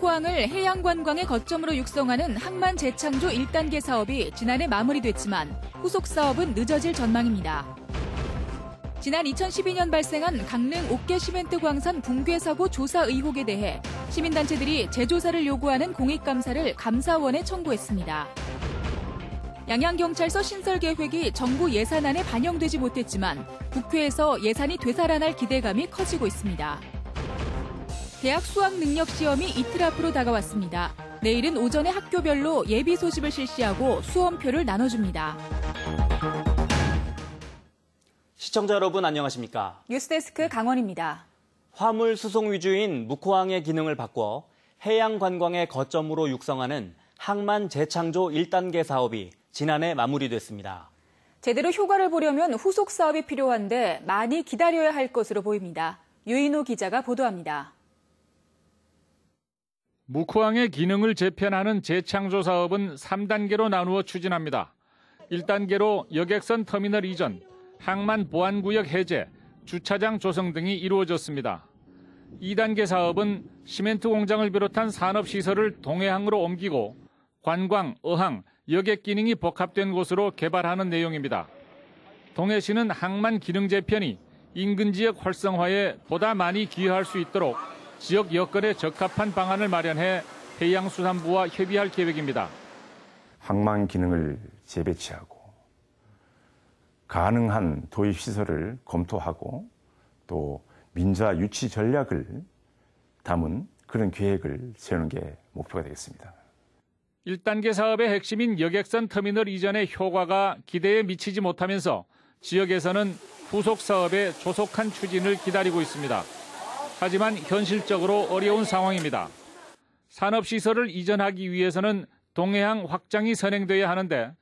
묵호항을 해양관광의 거점으로 육성하는 항만 재창조 1단계 사업이 지난해 마무리됐지만 후속 사업은 늦어질 전망입니다. 지난 2012년 발생한 강릉 옥계 시멘트 광산 붕괴 사고 조사 의혹에 대해 시민단체들이 재조사를 요구하는 공익감사를 감사원에 청구했습니다. 양양경찰서 신설 계획이 정부 예산안에 반영되지 못했지만 국회에서 예산이 되살아날 기대감이 커지고 있습니다. 대학 수학 능력 시험이 이틀 앞으로 다가왔습니다. 내일은 오전에 학교별로 예비 소집을 실시하고 수험표를 나눠줍니다. 시청자 여러분 안녕하십니까? 뉴스데스크 강원입니다. 화물 수송 위주인 묵호항의 기능을 바꿔 해양 관광의 거점으로 육성하는 항만 재창조 1단계 사업이 지난해 마무리됐습니다. 제대로 효과를 보려면 후속 사업이 필요한데 많이 기다려야 할 것으로 보입니다. 유인호 기자가 보도합니다. 묵호항의 기능을 재편하는 재창조 사업은 3단계로 나누어 추진합니다. 1단계로 여객선 터미널 이전, 항만 보안구역 해제, 주차장 조성 등이 이루어졌습니다. 2단계 사업은 시멘트 공장을 비롯한 산업시설을 동해항으로 옮기고 관광, 어항, 여객 기능이 복합된 곳으로 개발하는 내용입니다. 동해시는 항만 기능 재편이 인근 지역 활성화에 보다 많이 기여할 수 있도록 지역 여건에 적합한 방안을 마련해 해양수산부와 협의할 계획입니다. 항만 기능을 재배치하고 가능한 도입시설을 검토하고 또 민자 유치 전략을 담은 그런 계획을 세우는 게 목표가 되겠습니다. 1단계 사업의 핵심인 여객선 터미널 이전의 효과가 기대에 미치지 못하면서 지역에서는 후속 사업의 조속한 추진을 기다리고 있습니다. 하지만 현실적으로 어려운 상황입니다. 산업시설을 이전하기 위해서는 동해항 확장이 선행돼야 하는데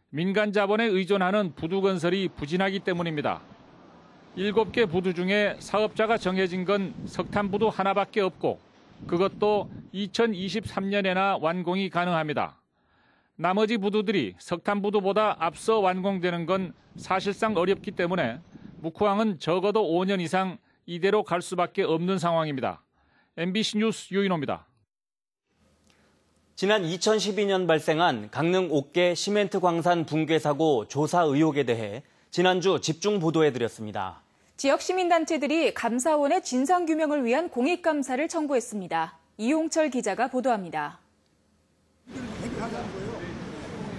민간 자본에 의존하는 부두 건설이 부진하기 때문입니다. 7개 부두 중에 사업자가 정해진 건 석탄부두 하나밖에 없고 그것도 2023년에나 완공이 가능합니다. 나머지 부두들이 석탄부두보다 앞서 완공되는 건 사실상 어렵기 때문에 묵호항은 적어도 5년 이상 이대로 갈 수밖에 없는 상황입니다. MBC 뉴스 유인호입니다. 지난 2012년 발생한 강릉 옥계 시멘트 광산 붕괴 사고 조사 의혹에 대해 지난주 집중 보도해드렸습니다. 지역 시민단체들이 감사원의 진상규명을 위한 공익감사를 청구했습니다. 이용철 기자가 보도합니다.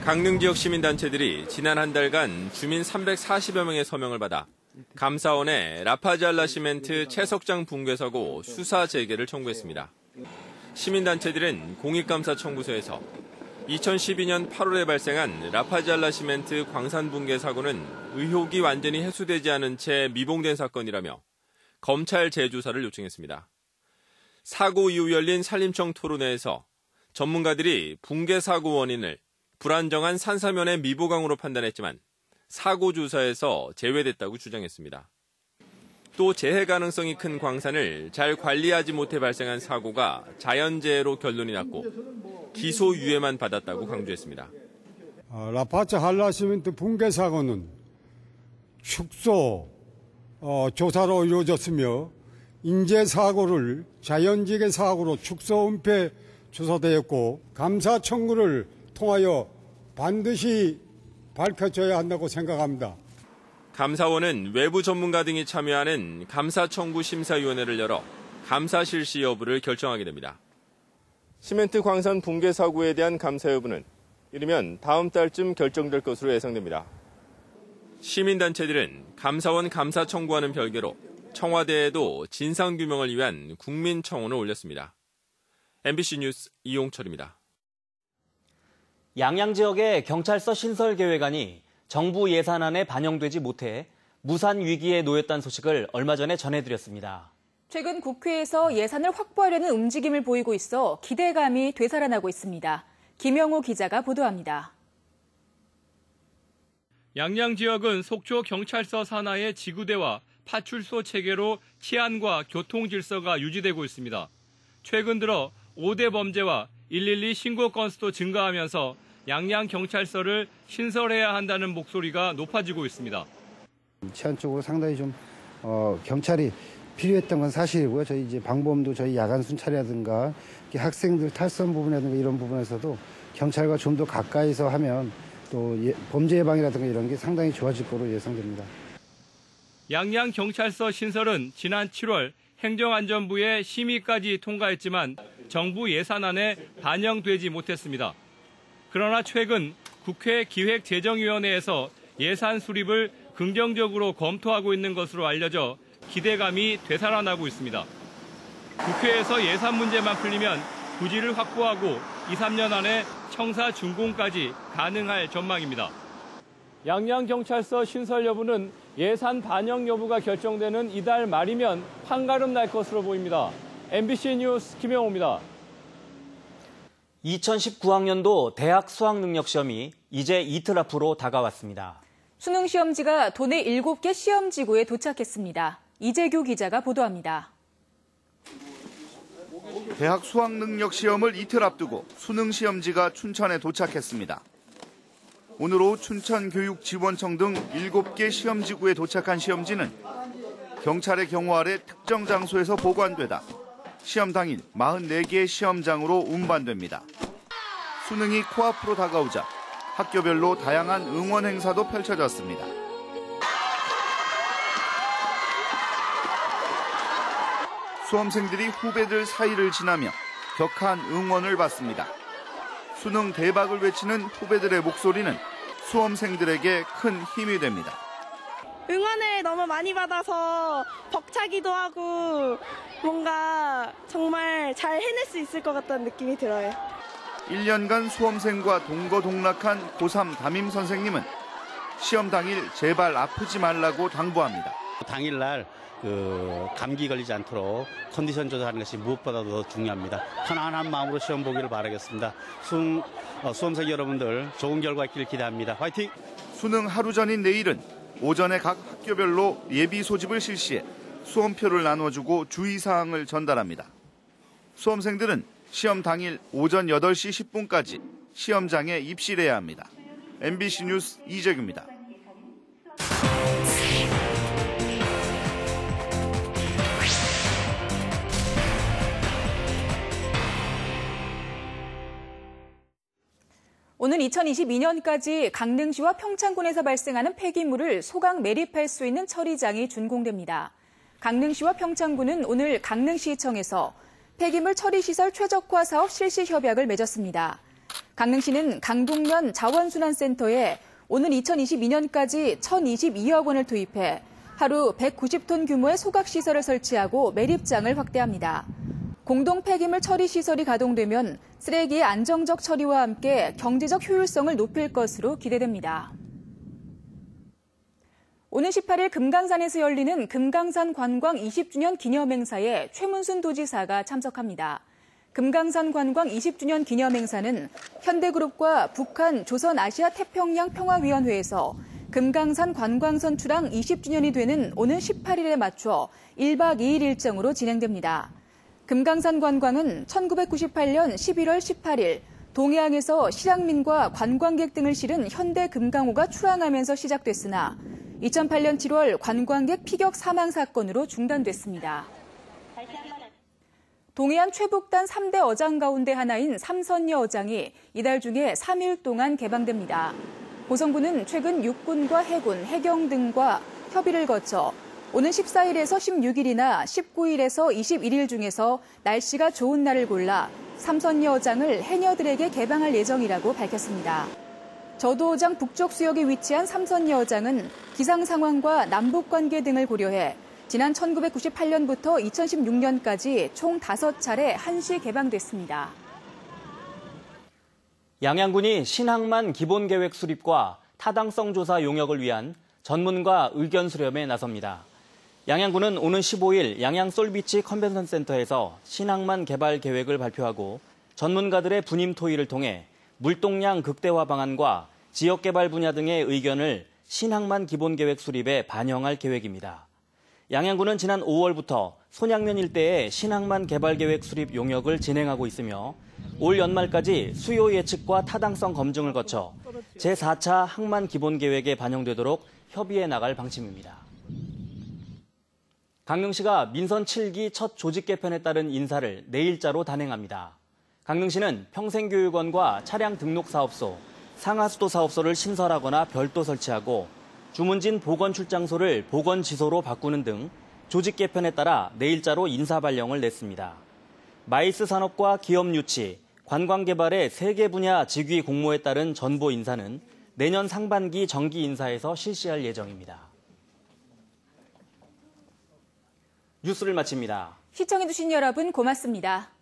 강릉 지역 시민단체들이 지난 한 달간 주민 340여 명의 서명을 받아 감사원에 라파잘라 시멘트 채석장 붕괴 사고 수사 재개를 청구했습니다. 시민단체들은 공익감사 청구서에서 2012년 8월에 발생한 라파잘라 시멘트 광산 붕괴 사고는 의혹이 완전히 해소되지 않은 채 미봉된 사건이라며 검찰 재조사를 요청했습니다. 사고 이후 열린 산림청 토론회에서 전문가들이 붕괴 사고 원인을 불안정한 산사면의 미보강으로 판단했지만 사고 조사에서 제외됐다고 주장했습니다. 또 재해 가능성이 큰 광산을 잘 관리하지 못해 발생한 사고가 자연재해로 결론이 났고 기소유예만 받았다고 강조했습니다. 라파잘라 시멘트 붕괴 사고는 축소 조사로 이루어졌으며 인재사고를 자연재해 사고로 축소 은폐 조사되었고 감사 청구를 통하여 반드시 밝혀져야 한다고 생각합니다. 감사원은 외부 전문가 등이 참여하는 감사청구 심사위원회를 열어 감사 실시 여부를 결정하게 됩니다. 시멘트 광산 붕괴 사고에 대한 감사 여부는 이르면 다음 달쯤 결정될 것으로 예상됩니다. 시민단체들은 감사원 감사 청구와는 별개로 청와대에도 진상규명을 위한 국민청원을 올렸습니다. MBC 뉴스 이용철입니다. 양양 지역의 경찰서 신설 계획안이 정부 예산안에 반영되지 못해 무산 위기에 놓였다는 소식을 얼마 전에 전해드렸습니다. 최근 국회에서 예산을 확보하려는 움직임을 보이고 있어 기대감이 되살아나고 있습니다. 김영호 기자가 보도합니다. 양양 지역은 속초 경찰서 산하의 지구대와 파출소 체계로 치안과 교통 질서가 유지되고 있습니다. 최근 들어 5대 범죄와 112 신고 건수도 증가하면서 양양 경찰서를 신설해야 한다는 목소리가 높아지고 있습니다. 치안 쪽으로 상당히 좀 경찰이 필요했던 건 사실이고요. 저희 이제 방범도 저희 야간 순찰이라든가 학생들 탈선 부분이라든가 이런 부분에서도 경찰과 좀 더 가까이서 하면 또 범죄 예방이라든가 이런 게 상당히 좋아질 거로 예상됩니다. 양양경찰서 신설은 지난 7월 행정안전부의 심의까지 통과했지만 정부 예산안에 반영되지 못했습니다. 그러나 최근 국회 기획재정위원회에서 예산 수립을 긍정적으로 검토하고 있는 것으로 알려져 기대감이 되살아나고 있습니다. 국회에서 예산 문제만 풀리면 부지를 확보하고 2, 3년 안에 청사 준공까지 가능할 전망입니다. 양양경찰서 신설 여부는 예산 반영 여부가 결정되는 이달 말이면 한가름 날 것으로 보입니다. MBC 뉴스 김영호입니다. 2019학년도 대학 수학능력시험이 이제 이틀 앞으로 다가왔습니다. 수능시험지가 도내 7개 시험지구에 도착했습니다. 이재규 기자가 보도합니다. 대학 수학능력시험을 이틀 앞두고 수능시험지가 춘천에 도착했습니다. 오늘 오후 춘천교육지원청 등 7개 시험지구에 도착한 시험지는 경찰의 경호 아래 특정 장소에서 보관되다 시험 당일 44개의 시험장으로 운반됩니다. 수능이 코앞으로 다가오자 학교별로 다양한 응원 행사도 펼쳐졌습니다. 수험생들이 후배들 사이를 지나며 격한 응원을 받습니다. 수능 대박을 외치는 후배들의 목소리는 수험생들에게 큰 힘이 됩니다. 응원을 너무 많이 받아서 벅차기도 하고 뭔가 정말 잘 해낼 수 있을 것 같다는 느낌이 들어요. 1년간 수험생과 동거동락한 고3 담임 선생님은 시험 당일 제발 아프지 말라고 당부합니다. 당일날 감기 걸리지 않도록 컨디션 조절하는 것이 무엇보다도 더 중요합니다. 편안한 마음으로 시험 보기를 바라겠습니다. 수험생 여러분들 좋은 결과 있기를 기대합니다. 화이팅! 수능 하루 전인 내일은 오전에 각 학교별로 예비 소집을 실시해 수험표를 나눠주고 주의사항을 전달합니다. 수험생들은 시험 당일 오전 8시 10분까지 시험장에 입실해야 합니다. MBC 뉴스 이재규입니다. 오는 2022년까지 강릉시와 평창군에서 발생하는 폐기물을 소강 매립할 수 있는 처리장이 준공됩니다. 강릉시와 평창군은 오늘 강릉시청에서 폐기물 처리시설 최적화 사업 실시 협약을 맺었습니다. 강릉시는 강동면 자원순환센터에 오는 2022년까지 1,022억 원을 투입해 하루 190톤 규모의 소각시설을 설치하고 매립장을 확대합니다. 공동 폐기물 처리 시설이 가동되면 쓰레기의 안정적 처리와 함께 경제적 효율성을 높일 것으로 기대됩니다. 오는 18일 금강산에서 열리는 금강산 관광 20주년 기념행사에 최문순 도지사가 참석합니다. 금강산 관광 20주년 기념행사는 현대그룹과 북한 조선아시아태평양 평화위원회에서 금강산 관광선 출항 20주년이 되는 오는 18일에 맞춰 1박 2일 일정으로 진행됩니다. 금강산 관광은 1998년 11월 18일 동해항에서 실향민과 관광객 등을 실은 현대 금강호가 출항하면서 시작됐으나 2008년 7월 관광객 피격 사망 사건으로 중단됐습니다. 동해안 최북단 3대 어장 가운데 하나인 삼선여 어장이 이달 중에 3일 동안 개방됩니다. 보성군은 최근 육군과 해군, 해경 등과 협의를 거쳐 오는 14일에서 16일이나 19일에서 21일 중에서 날씨가 좋은 날을 골라 삼선여 어장을 해녀들에게 개방할 예정이라고 밝혔습니다. 저도어장 북쪽 수역에 위치한 삼선여 어장은 기상 상황과 남북 관계 등을 고려해 지난 1998년부터 2016년까지 총 5차례 한시 개방됐습니다. 양양군이 신항만 기본계획 수립과 타당성 조사 용역을 위한 전문가 의견 수렴에 나섭니다. 양양군은 오는 15일 양양 솔비치 컨벤션 센터에서 신항만 개발 계획을 발표하고 전문가들의 분임 토의를 통해 물동량 극대화 방안과 지역개발 분야 등의 의견을 신항만 기본계획 수립에 반영할 계획입니다. 양양군은 지난 5월부터 손양면 일대에 신항만 개발계획 수립 용역을 진행하고 있으며 올 연말까지 수요 예측과 타당성 검증을 거쳐 제4차 항만 기본계획에 반영되도록 협의해 나갈 방침입니다. 강릉시가 민선 7기 첫 조직 개편에 따른 인사를 내일자로 단행합니다. 강릉시는 평생교육원과 차량 등록사업소, 상하수도 사업소를 신설하거나 별도 설치하고 주문진 보건출장소를 보건지소로 바꾸는 등 조직 개편에 따라 내일자로 인사 발령을 냈습니다. 마이스 산업과 기업 유치, 관광개발의 3개 분야 직위 공모에 따른 전보 인사는 내년 상반기 정기 인사에서 실시할 예정입니다. 뉴스를 마칩니다. 시청해주신 여러분 고맙습니다.